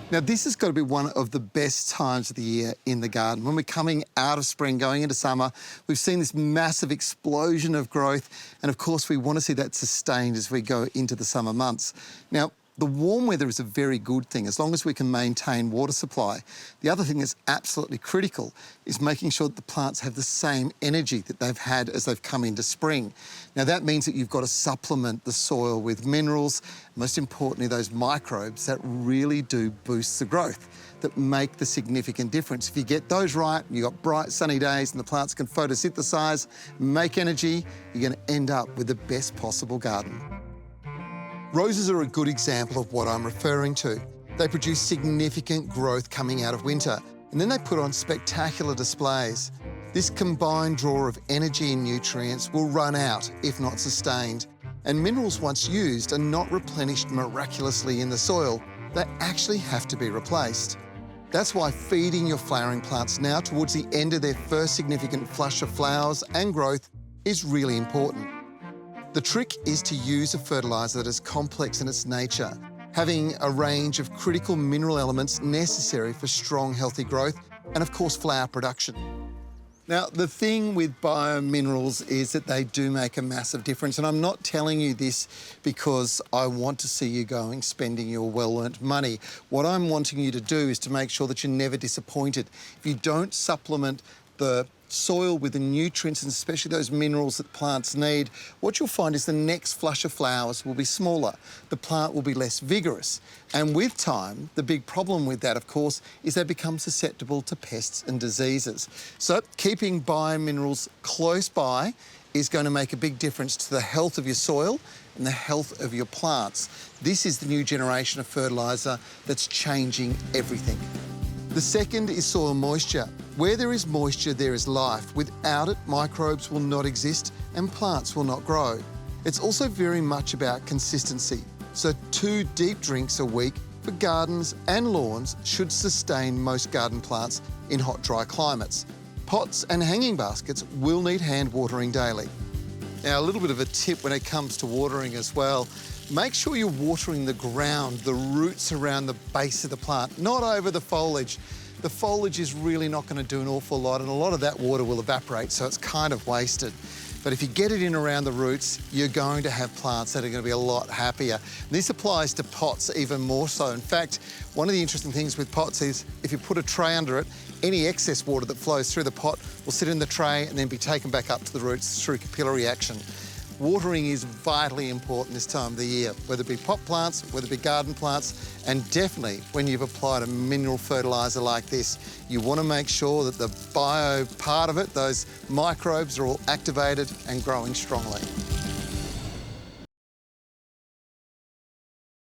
Now, this has got to be one of the best times of the year in the garden. When we're coming out of spring, going into summer, we've seen this massive explosion of growth. And of course, we want to see that sustained as we go into the summer months. Now, the warm weather is a very good thing as long as we can maintain water supply. The other thing that's absolutely critical is making sure that the plants have the same energy that they've had as they've come into spring. Now, that means that you've got to supplement the soil with minerals, most importantly, those microbes that really do boost the growth, that make the significant difference. If you get those right, you've got bright sunny days and the plants can photosynthesize, make energy, you're going to end up with the best possible garden. Roses are a good example of what I'm referring to. They produce significant growth coming out of winter, and then they put on spectacular displays. This combined draw of energy and nutrients will run out if not sustained, and minerals once used are not replenished miraculously in the soil. They actually have to be replaced. That's why feeding your flowering plants now towards the end of their first significant flush of flowers and growth is really important. The trick is to use a fertiliser that is complex in its nature, having a range of critical mineral elements necessary for strong, healthy growth and, of course, flower production. Now, the thing with biominerals is that they do make a massive difference, and I'm not telling you this because I want to see you going spending your well-earned money. What I'm wanting you to do is to make sure that you're never disappointed. If you don't supplement the soil with the nutrients and especially those minerals that plants need, what you'll find is the next flush of flowers will be smaller. The plant will be less vigorous. And with time, the big problem with that, of course, is they become susceptible to pests and diseases. So keeping biominerals close by is going to make a big difference to the health of your soil and the health of your plants. This is the new generation of fertiliser that's changing everything. The second is soil moisture. Where there is moisture, there is life. Without it, microbes will not exist and plants will not grow. It's also very much about consistency. So 2 deep drinks a week for gardens and lawns should sustain most garden plants in hot, dry climates. Pots and hanging baskets will need hand watering daily. Now, a little bit of a tip when it comes to watering as well. Make sure you're watering the ground, the roots around the base of the plant, not over the foliage. The foliage is really not going to do an awful lot, and a lot of that water will evaporate, so it's kind of wasted. But if you get it in around the roots, you're going to have plants that are going to be a lot happier. This applies to pots even more so. In fact, one of the interesting things with pots is if you put a tray under it, any excess water that flows through the pot will sit in the tray and then be taken back up to the roots through capillary action. Watering is vitally important this time of the year, whether it be pot plants, whether it be garden plants, and definitely when you've applied a mineral fertiliser like this, you want to make sure that the bio part of it, those microbes, are all activated and growing strongly.